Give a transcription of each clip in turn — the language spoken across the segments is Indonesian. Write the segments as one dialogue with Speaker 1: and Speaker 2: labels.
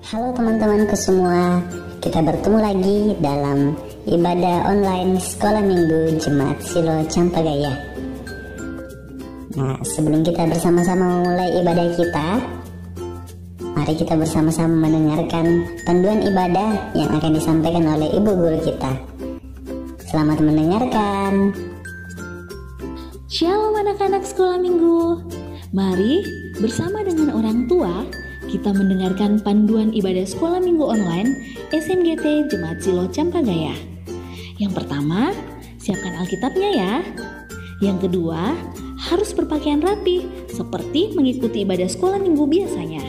Speaker 1: Halo teman-temanku semua, kita bertemu lagi dalam ibadah online Sekolah Minggu Jemaat Silo Campagaya. Nah, sebelum kita bersama-sama memulai ibadah kita, mari kita bersama-sama mendengarkan panduan ibadah yang akan disampaikan oleh Ibu Guru kita. Selamat mendengarkan.
Speaker 2: Shalom anak-anak Sekolah Minggu. Mari bersama dengan orang tua kita mendengarkan panduan ibadah Sekolah Minggu online SMGT Jemaat Silo Campagaya. Yang pertama, siapkan Alkitabnya ya. Yang kedua, harus berpakaian rapi seperti mengikuti ibadah Sekolah Minggu biasanya.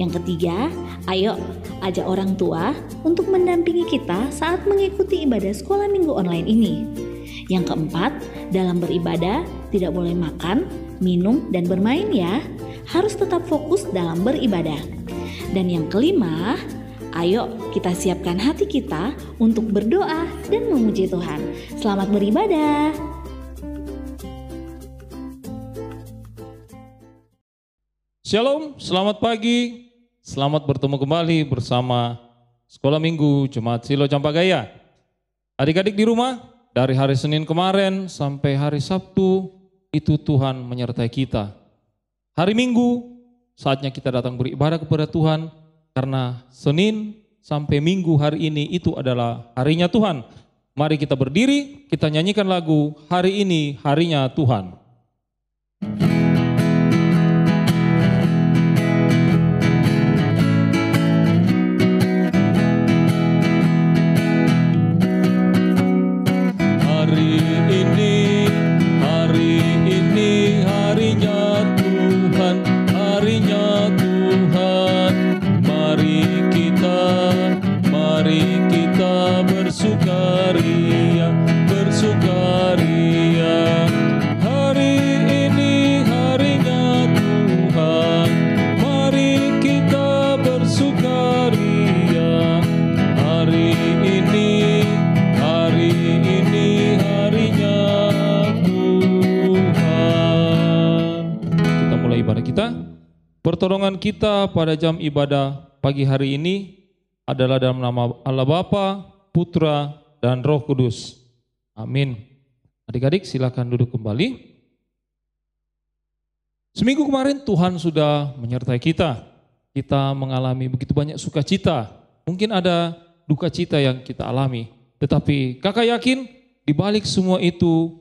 Speaker 2: Yang ketiga, ayo ajak orang tua untuk mendampingi kita saat mengikuti ibadah Sekolah Minggu online ini. Yang keempat, dalam beribadah tidak boleh makan, minum, dan bermain ya. Harus tetap fokus dalam beribadah. Dan yang kelima, ayo kita siapkan hati kita untuk berdoa dan memuji Tuhan. Selamat beribadah.
Speaker 3: Shalom, selamat pagi. Selamat bertemu kembali bersama Sekolah Minggu Jemaat Silo Campagaya. Adik-adik di rumah, dari hari Senin kemarin sampai hari Sabtu, itu Tuhan menyertai kita. Hari Minggu, saatnya kita datang beribadah kepada Tuhan, karena Senin sampai Minggu hari ini itu adalah harinya Tuhan. Mari kita berdiri, kita nyanyikan lagu Hari Ini Harinya Tuhan. Pertolongan kita pada jam ibadah pagi hari ini adalah dalam nama Allah Bapa, Putra, dan Roh Kudus. Amin. Adik-adik silakan duduk kembali. Seminggu kemarin Tuhan sudah menyertai kita. Kita mengalami begitu banyak sukacita. Mungkin ada duka cita yang kita alami. Tetapi kakak yakin di balik semua itu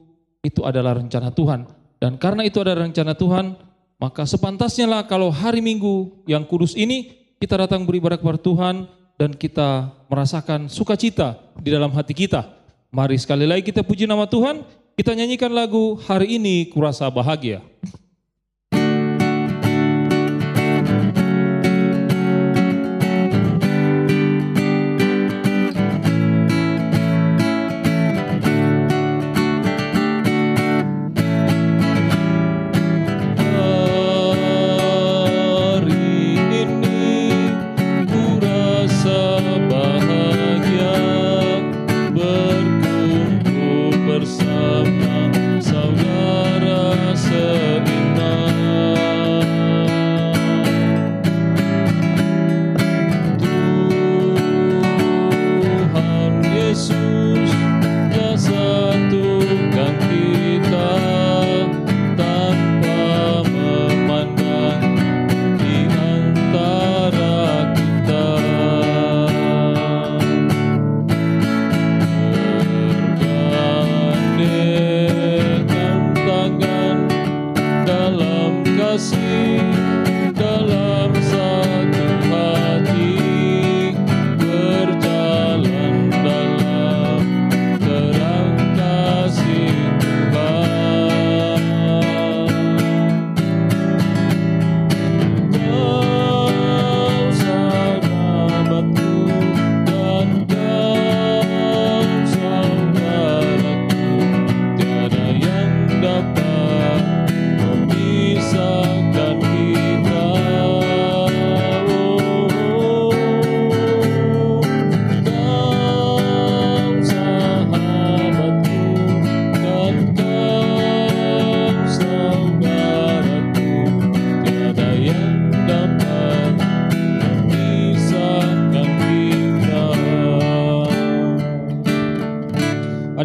Speaker 3: adalah rencana Tuhan. Dan karena itu adalah rencana Tuhan, maka sepantasnya lah kalau hari Minggu yang kudus ini kita datang beribadah kepada Tuhan dan kita merasakan sukacita di dalam hati kita. Mari sekali lagi kita puji nama Tuhan, kita nyanyikan lagu Hari Ini Kurasa Bahagia.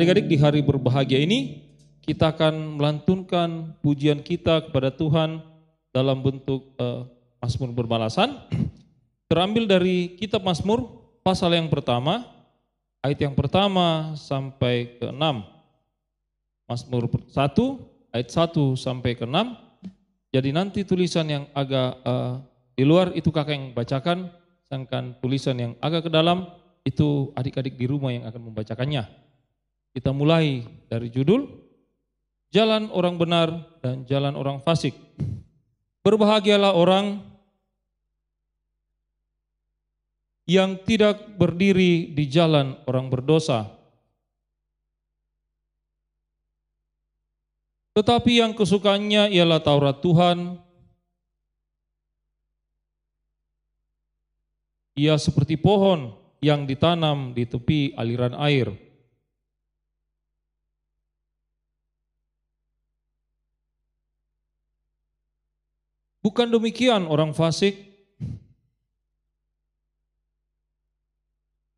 Speaker 3: Adik-adik, di hari berbahagia ini kita akan melantunkan pujian kita kepada Tuhan dalam bentuk Mazmur berbalasan. Terambil dari kitab Mazmur pasal yang pertama, ayat yang pertama sampai ke-6. Mazmur 1 ayat 1 sampai ke-6. Jadi nanti tulisan yang agak di luar itu kakak yang bacakan, sedangkan tulisan yang agak ke dalam itu adik-adik di rumah yang akan membacakannya. Kita mulai dari judul, Jalan Orang Benar dan Jalan Orang Fasik. Berbahagialah orang yang tidak berdiri di jalan orang berdosa, tetapi yang kesukaannya ialah Taurat Tuhan. Ia seperti pohon yang ditanam di tepi aliran air. Bukan demikian orang fasik.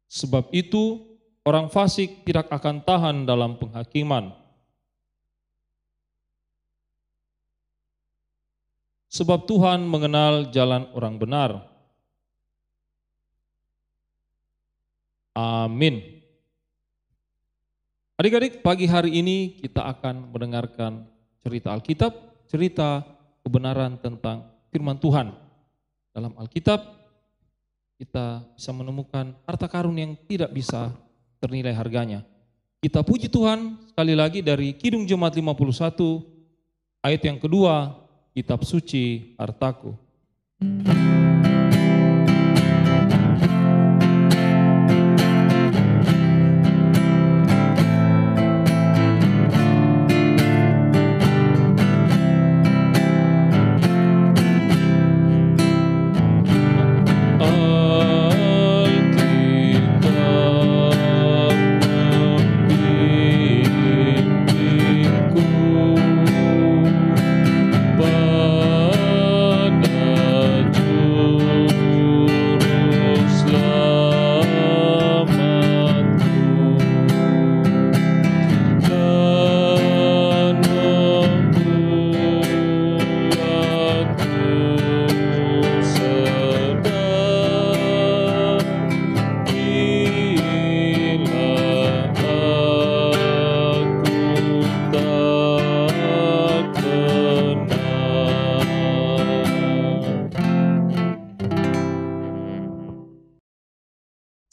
Speaker 3: Sebab itu orang fasik tidak akan tahan dalam penghakiman. Sebab Tuhan mengenal jalan orang benar. Amin. Adik-adik, pagi hari ini kita akan mendengarkan cerita Alkitab, cerita kebenaran tentang firman Tuhan. Dalam Alkitab kita bisa menemukan harta karun yang tidak bisa ternilai harganya. Kita puji Tuhan sekali lagi dari Kidung Jemaat 51 ayat yang kedua, kitab suci hartaku.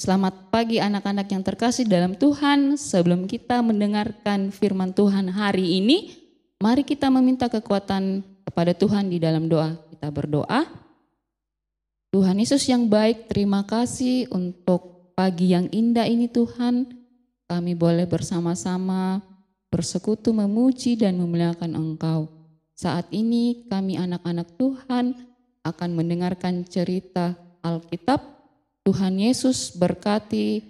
Speaker 4: Selamat pagi anak-anak yang terkasih dalam Tuhan. Sebelum kita mendengarkan firman Tuhan hari ini, mari kita meminta kekuatan kepada Tuhan di dalam doa. Kita berdoa. Tuhan Yesus yang baik, terima kasih untuk pagi yang indah ini Tuhan. Kami boleh bersama-sama bersekutu memuji dan memuliakan Engkau. Saat ini kami anak-anak Tuhan akan mendengarkan cerita Alkitab. Tuhan Yesus berkati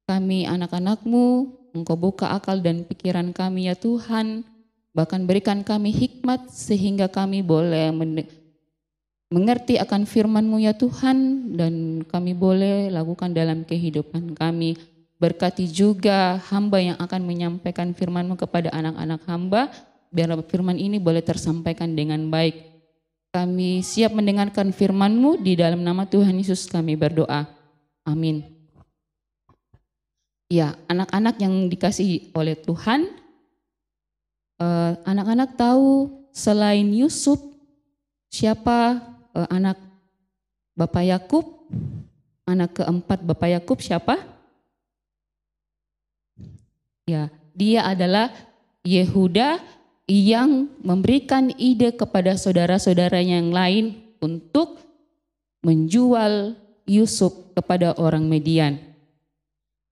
Speaker 4: kami anak-anak-Mu, Engkau buka akal dan pikiran kami ya Tuhan, bahkan berikan kami hikmat sehingga kami boleh mengerti akan firman-Mu ya Tuhan, dan kami boleh lakukan dalam kehidupan kami. Berkati juga hamba yang akan menyampaikan firman-Mu kepada anak-anak hamba, biar firman ini boleh tersampaikan dengan baik. Kami siap mendengarkan firman-Mu, di dalam nama Tuhan Yesus kami berdoa. Amin. Ya, anak-anak yang dikasihi oleh Tuhan, anak-anak tahu selain Yusuf, siapa anak Bapak Yakub? Anak keempat Bapak Yakub siapa? Ya, dia adalah Yehuda yang memberikan ide kepada saudara-saudara yang lain untuk menjual Yusuf kepada orang Median.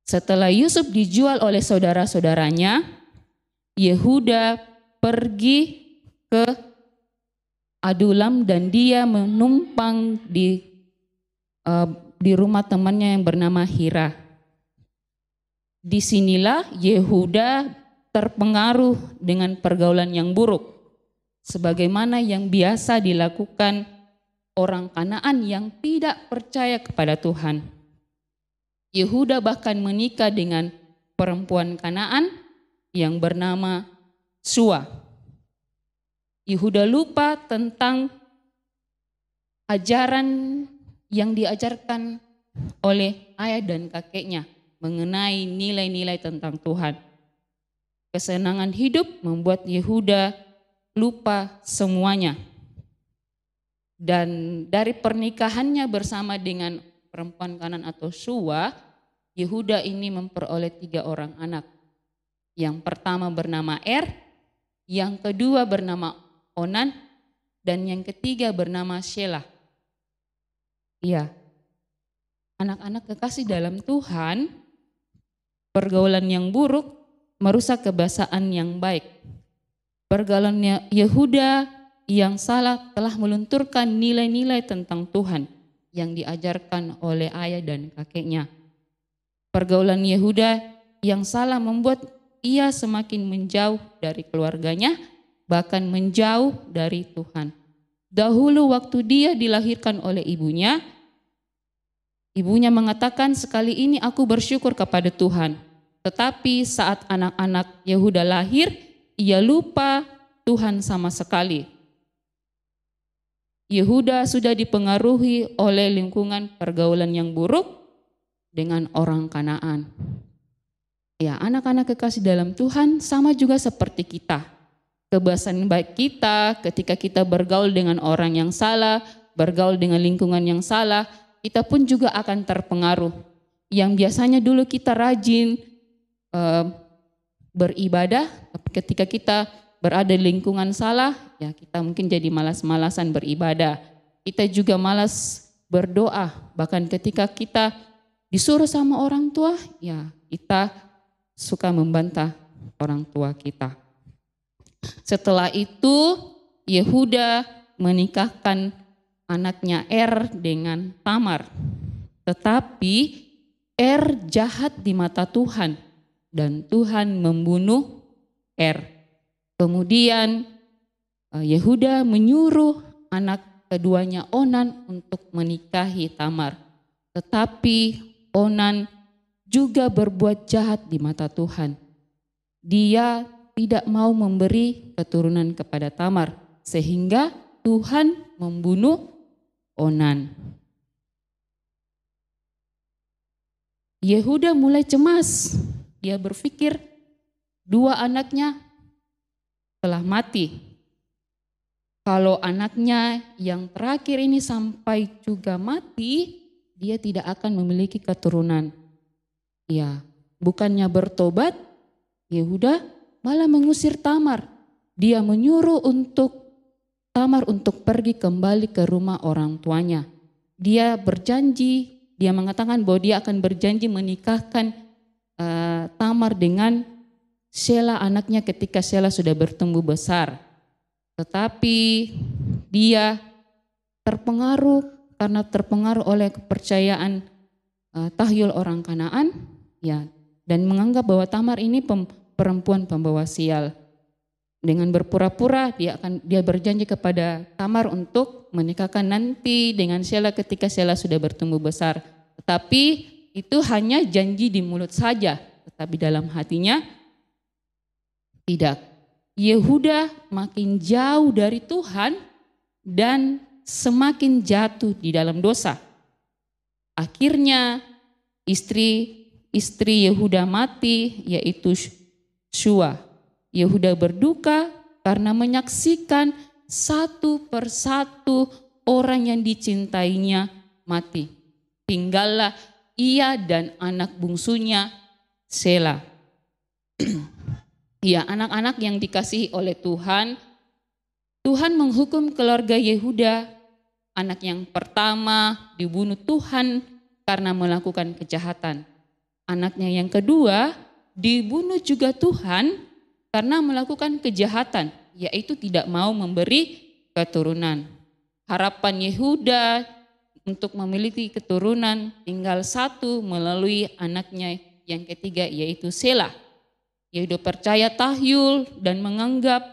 Speaker 4: Setelah Yusuf dijual oleh saudara-saudaranya, Yehuda pergi ke Adulam dan dia menumpang di rumah temannya yang bernama Hira. Disinilah Yehuda terpengaruh dengan pergaulan yang buruk, sebagaimana yang biasa dilakukan orang Kanaan yang tidak percaya kepada Tuhan. Yehuda bahkan menikah dengan perempuan Kanaan yang bernama Shua. Yehuda lupa tentang ajaran yang diajarkan oleh ayah dan kakeknya mengenai nilai-nilai tentang Tuhan. Kesenangan hidup membuat Yehuda lupa semuanya. Dan dari pernikahannya bersama dengan perempuan Kanan atau Shua, Yehuda ini memperoleh 3 orang anak. Yang pertama bernama yang kedua bernama Onan, dan yang ketiga bernama Shelah. Iya, anak-anak kekasih dalam Tuhan, pergaulan yang buruk merusak kebiasaan yang baik. Pergaulan Yehuda yang salah telah melunturkan nilai-nilai tentang Tuhan yang diajarkan oleh ayah dan kakeknya. Pergaulan Yehuda yang salah membuat ia semakin menjauh dari keluarganya, bahkan menjauh dari Tuhan. Dahulu waktu dia dilahirkan oleh ibunya mengatakan, sekali ini aku bersyukur kepada Tuhan. Tetapi saat anak-anak Yehuda lahir, ia lupa Tuhan sama sekali. Yehuda sudah dipengaruhi oleh lingkungan pergaulan yang buruk dengan orang Kanaan. Ya, anak-anak kekasih dalam Tuhan sama juga seperti kita. Kebiasaan baik kita ketika kita bergaul dengan orang yang salah, bergaul dengan lingkungan yang salah, kita pun juga akan terpengaruh. Yang biasanya dulu kita rajin beribadah, ketika kita berada di lingkungan salah, ya kita mungkin jadi malas-malasan beribadah. Kita juga malas berdoa, bahkan ketika kita disuruh sama orang tua, ya kita suka membantah orang tua kita. Setelah itu Yehuda menikahkan anaknya dengan Tamar. Tetapi jahat di mata Tuhan dan Tuhan membunuh Kemudian Yehuda menyuruh anak keduanya Onan untuk menikahi Tamar. Tetapi Onan juga berbuat jahat di mata Tuhan. Dia tidak mau memberi keturunan kepada Tamar, sehingga Tuhan membunuh Onan. Yehuda mulai cemas. Dia berpikir 2 anaknya telah mati. Kalau anaknya yang terakhir ini sampai juga mati, dia tidak akan memiliki keturunan. Ya, bukannya bertobat, Yehuda malah mengusir Tamar. Dia menyuruh Tamar untuk pergi kembali ke rumah orang tuanya. Dia berjanji, dia mengatakan bahwa dia akan berjanji menikahkan Tamar dengan Shelah anaknya ketika Shelah sudah bertumbuh besar. Tetapi dia terpengaruh oleh kepercayaan tahyul orang Kanaan, ya, dan menganggap bahwa Tamar ini perempuan pembawa sial. Dengan berpura-pura dia berjanji kepada Tamar untuk menikahkan nanti dengan Shelah ketika Shelah sudah bertumbuh besar. Tetapi itu hanya janji di mulut saja, tetapi dalam hatinya tidak. Yehuda makin jauh dari Tuhan dan semakin jatuh di dalam dosa. Akhirnya istri Yehuda mati, yaitu Shua. Yehuda berduka karena menyaksikan satu persatu orang yang dicintainya mati. Tinggallah ia dan anak bungsunya Shelah. Ya, anak-anak yang dikasihi oleh Tuhan, Tuhan menghukum keluarga Yehuda. Anak yang pertama dibunuh Tuhan karena melakukan kejahatan. Anaknya yang kedua dibunuh juga Tuhan karena melakukan kejahatan, yaitu tidak mau memberi keturunan. Harapan Yehuda untuk memiliki keturunan tinggal 1 melalui anaknya yang ketiga, yaitu Shelah. Yehuda percaya tahyul dan menganggap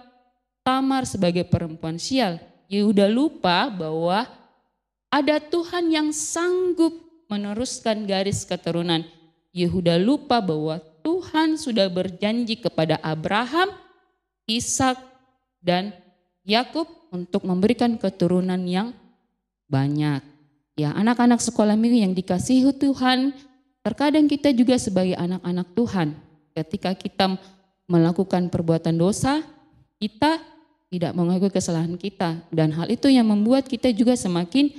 Speaker 4: Tamar sebagai perempuan sial. Yehuda lupa bahwa ada Tuhan yang sanggup meneruskan garis keturunan. Yehuda lupa bahwa Tuhan sudah berjanji kepada Abraham, Ishak, dan Yakub untuk memberikan keturunan yang banyak. Ya, anak-anak sekolah minggu yang dikasihi Tuhan, terkadang kita juga sebagai anak-anak Tuhan, ketika kita melakukan perbuatan dosa, kita tidak mengakui kesalahan kita, dan hal itu yang membuat kita juga semakin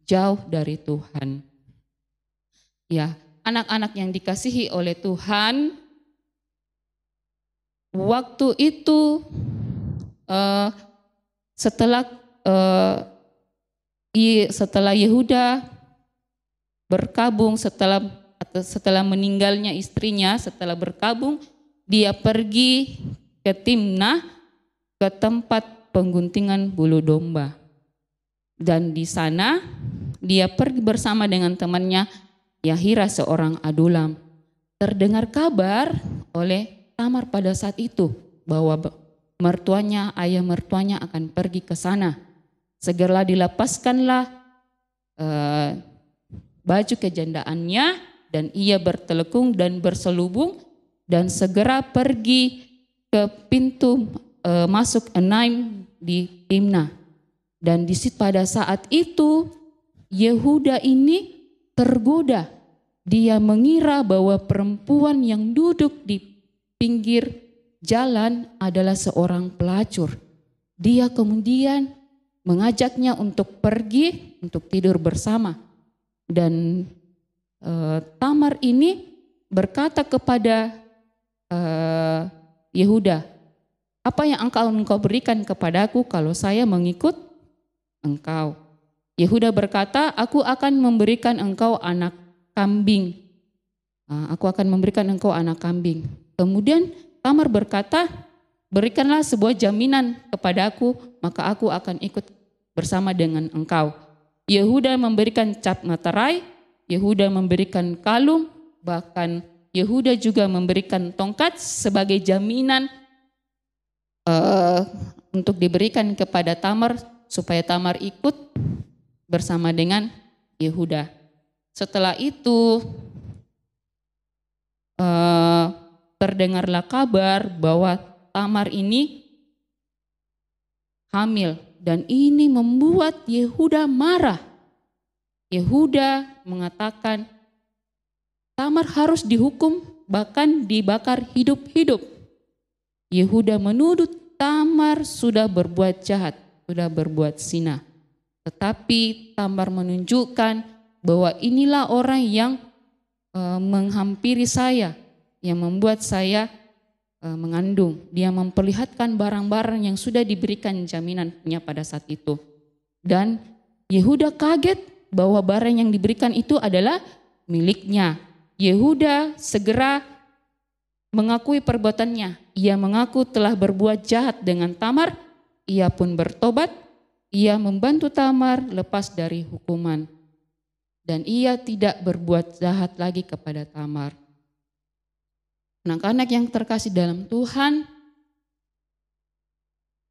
Speaker 4: jauh dari Tuhan. Ya, anak-anak yang dikasihi oleh Tuhan, waktu itu setelah Yehuda berkabung, setelah meninggalnya istrinya, setelah berkabung, dia pergi ke Timnah, ke tempat pengguntingan bulu domba. Dan di sana dia pergi bersama dengan temannya Yahira, seorang adulam. Terdengar kabar oleh Tamar pada saat itu bahwa ayah mertuanya akan pergi ke sana. Segera dilepaskanlah baju kejandaannya dan ia bertelekung dan berselubung dan segera pergi ke pintu masuk Enaim di Timnah. Dan di situ pada saat itu Yehuda ini tergoda. Dia mengira bahwa perempuan yang duduk di pinggir jalan adalah seorang pelacur. Dia kemudian mengajaknya untuk pergi untuk tidur bersama. Dan Tamar ini berkata kepada Yehuda, "Apa yang engkau berikan kepadaku kalau saya mengikut engkau?" Yehuda berkata, "Aku akan memberikan engkau anak kambing. Aku akan memberikan engkau anak kambing." Kemudian Tamar berkata, "Berikanlah sebuah jaminan kepadaku, maka aku akan ikut bersama dengan engkau." Yehuda memberikan cap materai, Yehuda memberikan kalung, bahkan Yehuda juga memberikan tongkat sebagai jaminan untuk diberikan kepada Tamar supaya Tamar ikut bersama dengan Yehuda. Setelah itu terdengarlah kabar bahwa Tamar ini hamil dan ini membuat Yehuda marah. Yehuda mengatakan Tamar harus dihukum, bahkan dibakar hidup-hidup. Yehuda menuduh Tamar sudah berbuat jahat, sudah berbuat zina. Tetapi Tamar menunjukkan bahwa inilah orang yang menghampiri saya, yang membuat saya mengandung. Dia memperlihatkan barang-barang yang sudah diberikan jaminannya pada saat itu. Dan Yehuda kaget bahwa barang yang diberikan itu adalah miliknya. Yehuda segera mengakui perbuatannya. Ia mengaku telah berbuat jahat dengan Tamar. Ia pun bertobat. Ia membantu Tamar lepas dari hukuman. Dan ia tidak berbuat jahat lagi kepada Tamar. Anak-anak yang terkasih dalam Tuhan,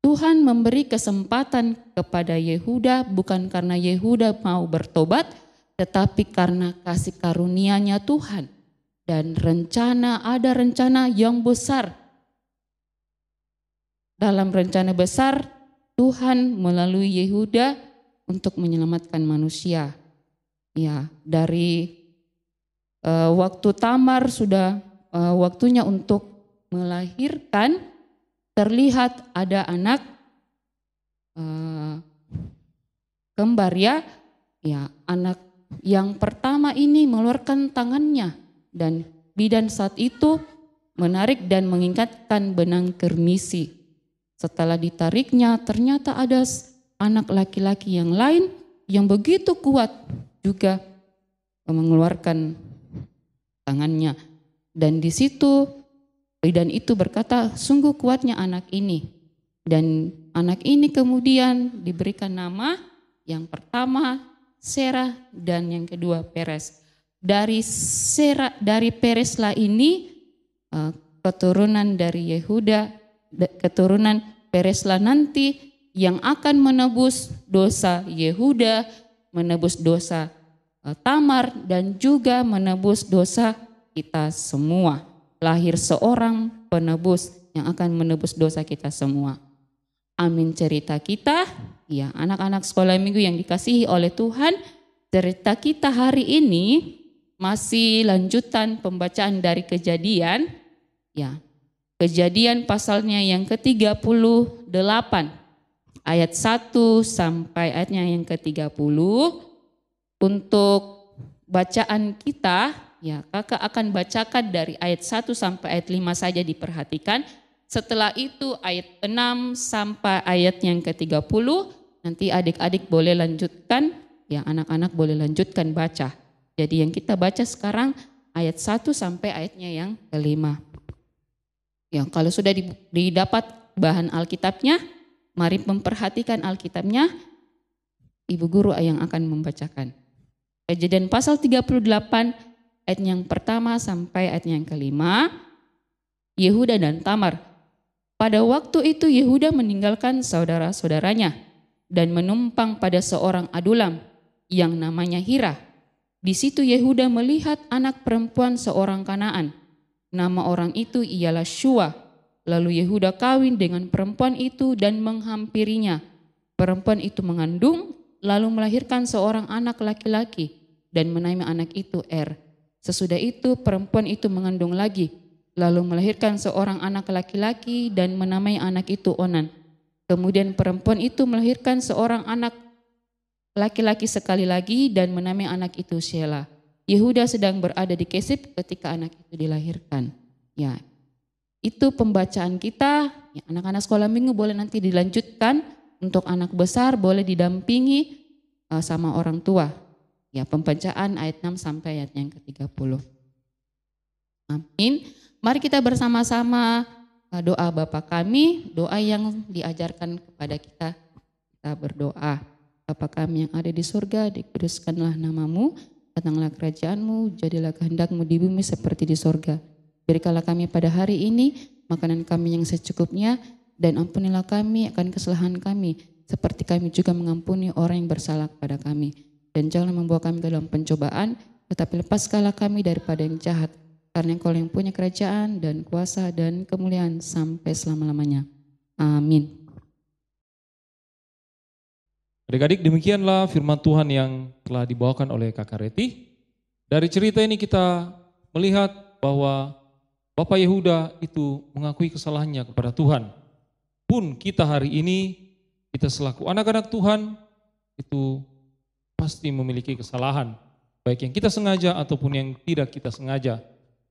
Speaker 4: Tuhan memberi kesempatan kepada Yehuda bukan karena Yehuda mau bertobat, tetapi karena kasih karunia-Nya Tuhan. Dan ada rencana yang besar. Dalam rencana besar, Tuhan melalui Yehuda untuk menyelamatkan manusia. Ya, dari waktu Tamar sudah waktunya untuk melahirkan, terlihat ada anak kembar ya. Ya, anak yang pertama ini mengeluarkan tangannya dan bidan saat itu menarik dan mengingatkan benang kermisi. Setelah ditariknya ternyata ada anak laki-laki yang lain yang begitu kuat juga mengeluarkan tangannya. Dan di situ bidan itu berkata, "Sungguh kuatnya anak ini." Dan anak ini kemudian diberikan nama yang pertama Serah dan yang kedua Peres. Dari Pereslah ini keturunan dari Yehuda, keturunan Pereslah nanti yang akan menebus dosa Yehuda, menebus dosa Tamar dan juga menebus dosa kita semua. lahir seorang penebus yang akan menebus dosa kita semua. Amin. Cerita kita, ya anak-anak sekolah minggu yang dikasihi oleh Tuhan, cerita kita hari ini masih lanjutan pembacaan dari Kejadian, ya. Kejadian pasalnya yang ke-38 ayat 1 sampai ayatnya yang ke-30. Untuk bacaan kita, ya kakak akan bacakan dari ayat 1 sampai ayat 5 saja diperhatikan. Setelah itu ayat 6 sampai ayat yang ke-30, nanti adik-adik boleh lanjutkan, ya anak-anak boleh lanjutkan baca. Jadi yang kita baca sekarang ayat 1 sampai ayatnya yang ke-5. Ya, kalau sudah didapat bahan Alkitabnya, mari memperhatikan Alkitabnya, Ibu Guru yang akan membacakan. Kejadian pasal 38 ayat yang pertama sampai ayat yang ke-5. Yehuda dan Tamar. Pada waktu itu Yehuda meninggalkan saudara-saudaranya dan menumpang pada seorang adulam yang namanya Hira. Di situ Yehuda melihat anak perempuan seorang Kanaan. Nama orang itu ialah Shua. Lalu Yehuda kawin dengan perempuan itu dan menghampirinya. Perempuan itu mengandung, lalu melahirkan seorang anak laki-laki dan menamai anak itu Sesudah itu perempuan itu mengandung lagi, lalu melahirkan seorang anak laki-laki dan menamai anak itu Onan. Kemudian perempuan itu melahirkan seorang anak laki-laki sekali lagi dan menamai anak itu Shela. Yehuda sedang berada di Kesib ketika anak itu dilahirkan. Ya, itu pembacaan kita. Ya, anak-anak sekolah minggu boleh nanti dilanjutkan. Untuk anak besar boleh didampingi sama orang tua. Ya, pembacaan ayat 6 sampai ayat yang ke-30. Amin. Mari kita bersama-sama doa Bapa kami, doa yang diajarkan kepada kita. Kita berdoa. Bapa kami yang ada di surga, dikuduskanlah namamu. Datanglah kerajaan-Mu, jadilah kehendak-Mu di bumi seperti di sorga. Berikanlah kami pada hari ini makanan kami yang secukupnya, dan ampunilah kami akan kesalahan kami, seperti kami juga mengampuni orang yang bersalah kepada kami. Dan janganlah membawa kami ke dalam pencobaan, tetapi lepaskanlah kami daripada yang jahat. Karena Engkau yang punya kerajaan dan kuasa dan kemuliaan sampai selama-lamanya. Amin.
Speaker 3: Adik-adik, demikianlah firman Tuhan yang telah dibawakan oleh Kakak Reti. Dari cerita ini kita melihat bahwa Bapak Yehuda itu mengakui kesalahannya kepada Tuhan. Pun kita hari ini, kita selaku anak-anak Tuhan, itu pasti memiliki kesalahan. Baik yang kita sengaja ataupun yang tidak kita sengaja.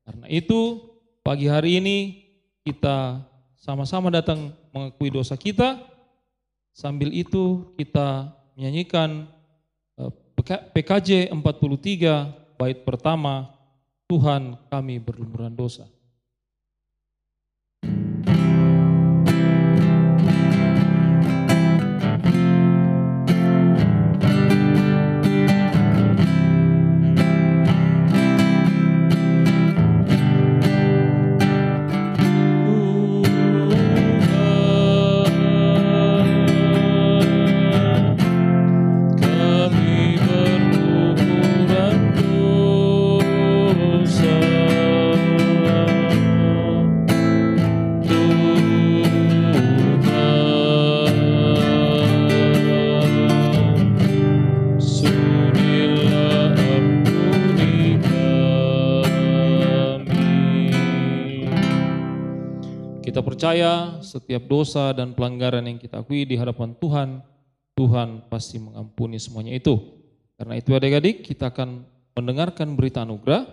Speaker 3: Karena itu, pagi hari ini kita sama-sama datang mengakui dosa kita. Sambil itu kita menyanyikan PKJ 43 bait pertama, Tuhan kami berlumuran dosa. Kita percaya setiap dosa dan pelanggaran yang kita akui di hadapan Tuhan, Tuhan pasti mengampuni semuanya itu. Karena itu adik-adik, kita akan mendengarkan berita anugerah.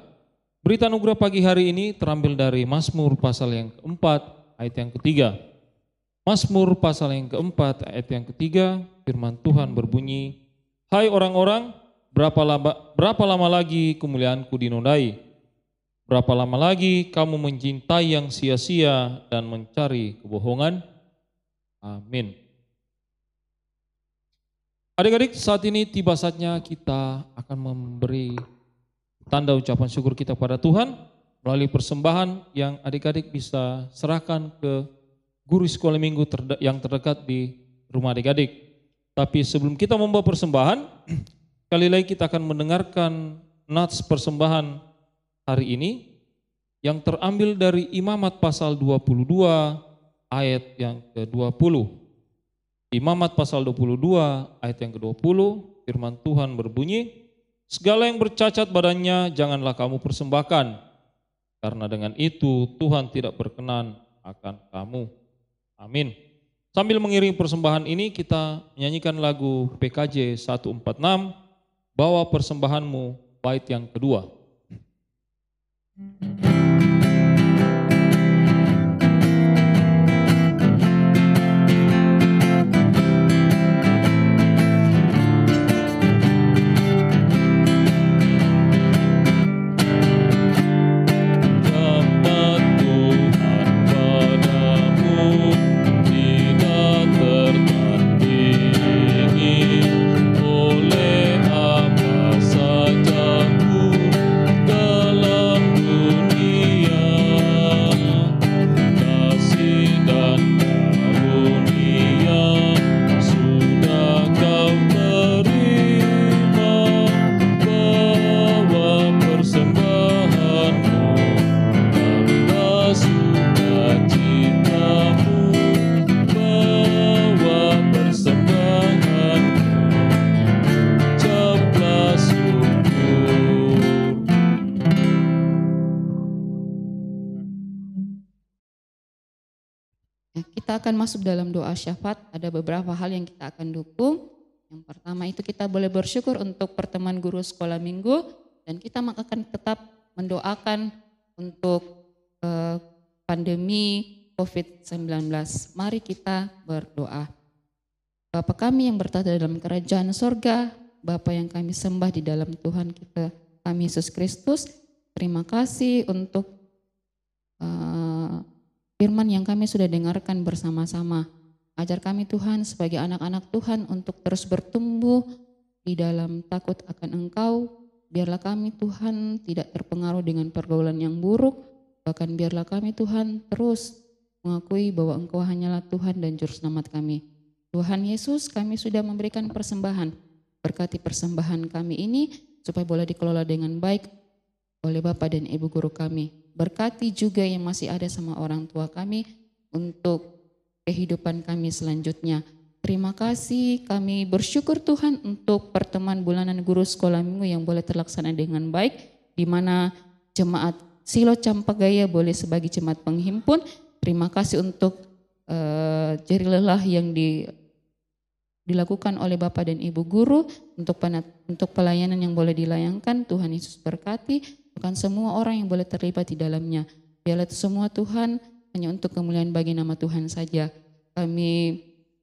Speaker 3: Berita anugerah pagi hari ini terambil dari Mazmur pasal yang keempat, ayat yang ketiga. Mazmur pasal yang keempat, ayat yang ketiga, firman Tuhan berbunyi, "Hai orang-orang, berapa lama lagi kemuliaanku dinodai? Berapa lama lagi kamu mencintai yang sia-sia dan mencari kebohongan?" Amin. Adik-adik, saat ini tiba saatnya kita akan memberi tanda ucapan syukur kita pada Tuhan melalui persembahan yang adik-adik bisa serahkan ke guru sekolah minggu yang terdekat di rumah adik-adik. Tapi sebelum kita membawa persembahan, kali lagi kita akan mendengarkan nats persembahan hari ini. yang terambil dari Imamat pasal 22 ayat yang ke-20. Imamat pasal 22 ayat yang ke-20, firman Tuhan berbunyi, segala yang bercacat badannya janganlah kamu persembahkan, karena dengan itu Tuhan tidak berkenan akan kamu. Amin. Sambil mengiringi persembahan ini kita menyanyikan lagu PKJ 146, Bawa Persembahanmu, bait yang kedua.
Speaker 4: Kita akan masuk dalam doa syafaat, ada beberapa hal yang kita akan dukung. Yang pertama itu kita boleh bersyukur untuk pertemuan guru sekolah minggu, dan kita akan tetap mendoakan untuk pandemi COVID-19. Mari kita berdoa. Bapa kami yang bertata dalam kerajaan sorga, Bapa yang kami sembah di dalam Tuhan kita, kami Yesus Kristus, terima kasih untuk firman yang kami sudah dengarkan bersama-sama. Ajar kami Tuhan sebagai anak-anak Tuhan untuk terus bertumbuh di dalam takut akan Engkau. Biarlah kami Tuhan tidak terpengaruh dengan pergaulan yang buruk. Bahkan biarlah kami Tuhan terus mengakui bahwa Engkau hanyalah Tuhan dan Juru Selamat kami. Tuhan Yesus, kami sudah memberikan persembahan. Berkati persembahan kami ini supaya boleh dikelola dengan baik oleh Bapak dan Ibu guru kami. Berkati juga yang masih ada sama orang tua kami untuk kehidupan kami selanjutnya. Terima kasih, kami bersyukur Tuhan untuk pertemuan bulanan guru sekolah minggu yang boleh terlaksana dengan baik, di mana jemaat Silo Campagaya boleh sebagai jemaat penghimpun. Terima kasih untuk jerih lelah yang dilakukan oleh Bapak dan Ibu guru untuk pelayanan yang boleh dilayangkan. Tuhan Yesus berkati. Bukan semua orang yang boleh terlibat di dalamnya. Biarlah itu semua Tuhan hanya untuk kemuliaan bagi nama Tuhan saja. Kami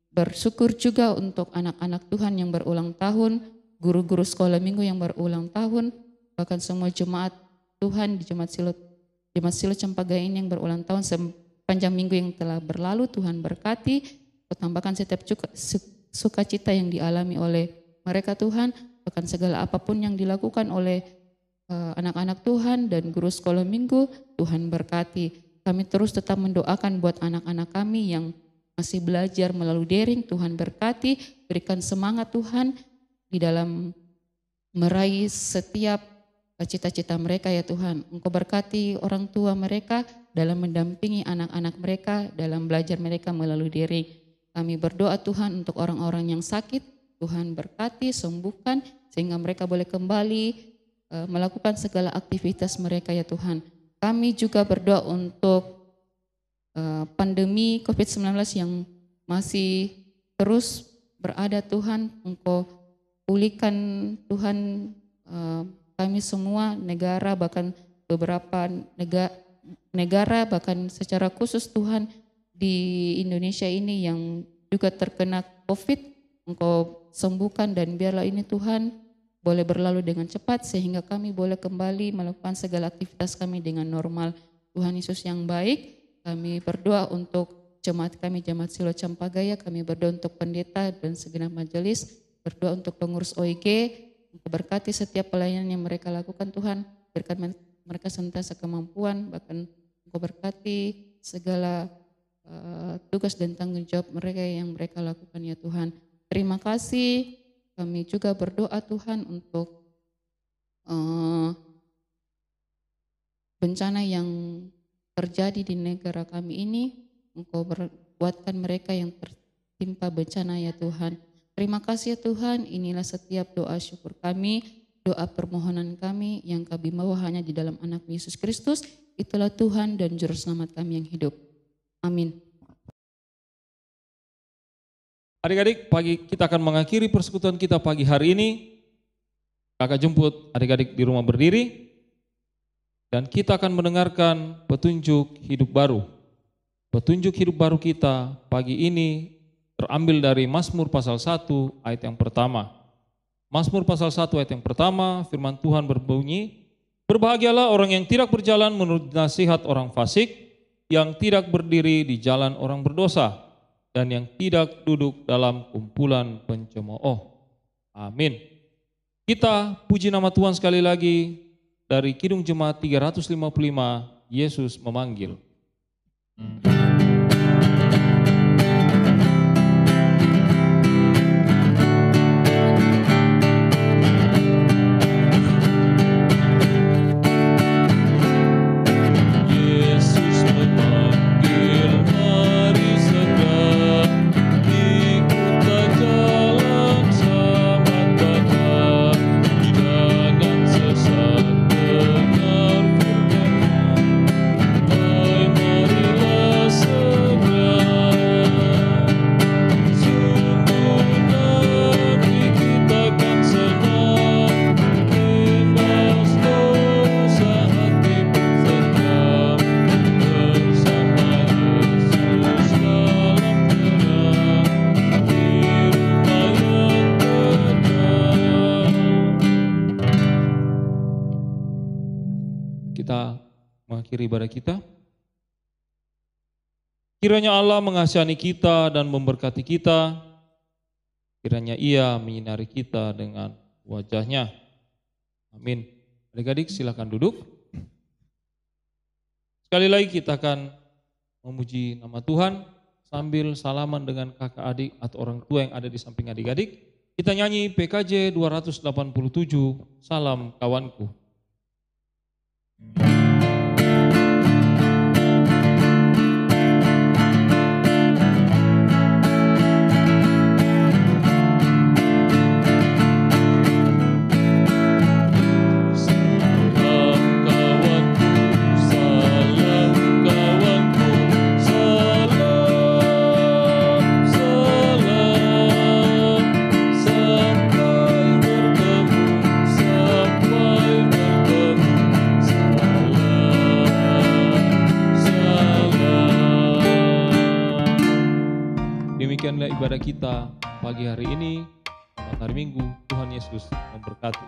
Speaker 4: bersyukur juga untuk anak-anak Tuhan yang berulang tahun, guru-guru sekolah minggu yang berulang tahun, bahkan semua jemaat Tuhan di Jemaat Silo Campagaya ini yang berulang tahun sepanjang minggu yang telah berlalu. Tuhan berkati, tambahkan setiap sukacita yang dialami oleh mereka Tuhan, bahkan segala apapun yang dilakukan oleh anak-anak Tuhan dan guru sekolah minggu, Tuhan berkati. Kami terus tetap mendoakan buat anak-anak kami yang masih belajar melalui daring. Tuhan berkati, berikan semangat Tuhan di dalam meraih setiap cita-cita mereka ya Tuhan. Engkau berkati orang tua mereka dalam mendampingi anak-anak mereka dalam belajar mereka melalui daring. Kami berdoa Tuhan untuk orang-orang yang sakit, Tuhan berkati, sembuhkan sehingga mereka boleh kembali melakukan segala aktivitas mereka ya Tuhan. Kami juga berdoa untuk pandemi COVID-19 yang masih terus berada Tuhan. Engkau pulihkan Tuhan kami semua, negara bahkan beberapa negara bahkan secara khusus Tuhan di Indonesia ini yang juga terkena COVID. Engkau sembuhkan dan biarlah ini Tuhan boleh berlalu dengan cepat sehingga kami boleh kembali melakukan segala aktivitas kami dengan normal. Tuhan Yesus yang baik, kami berdoa untuk jemaat kami, Jemaat Silo Campagaya, kami berdoa untuk pendeta dan segenap majelis, berdoa untuk pengurus OIG, berkati setiap pelayanan yang mereka lakukan Tuhan, berikan mereka senantiasa kemampuan, bahkan Engkau berkati segala tugas dan tanggung jawab mereka yang mereka lakukan ya Tuhan. Terima kasih. Kami juga berdoa Tuhan untuk bencana yang terjadi di negara kami ini, Engkau kuatkan mereka yang tertimpa bencana ya Tuhan. Terima kasih ya Tuhan, inilah setiap doa syukur kami, doa permohonan kami yang kami bawa hanya di dalam anak Yesus Kristus. Itulah Tuhan dan Juru Selamat kami yang hidup. Amin.
Speaker 3: Adik-adik, kita akan mengakhiri persekutuan kita pagi hari ini. Kakak jemput adik-adik di rumah berdiri. Dan kita akan mendengarkan petunjuk hidup baru. Petunjuk hidup baru kita pagi ini terambil dari Mazmur pasal 1 ayat yang pertama. Mazmur pasal 1 ayat yang pertama, firman Tuhan berbunyi, "Berbahagialah orang yang tidak berjalan menurut nasihat orang fasik, yang tidak berdiri di jalan orang berdosa, dan yang tidak duduk dalam kumpulan pencemooh." Amin. Kita puji nama Tuhan sekali lagi. Dari Kidung Jemaat 355, Yesus memanggil. Kita mengakhiri ibadah kita. Kiranya Allah mengasihani kita dan memberkati kita. Kiranya Ia menyinari kita dengan wajah-Nya. Amin. Adik-adik silakan duduk. Sekali lagi kita akan memuji nama Tuhan sambil salaman dengan kakak adik atau orang tua yang ada di samping adik-adik. Kita nyanyi PKJ 287, Salam Kawanku. Demikianlah ibadah kita pagi hari ini. Selamat hari Minggu. Tuhan Yesus memberkati.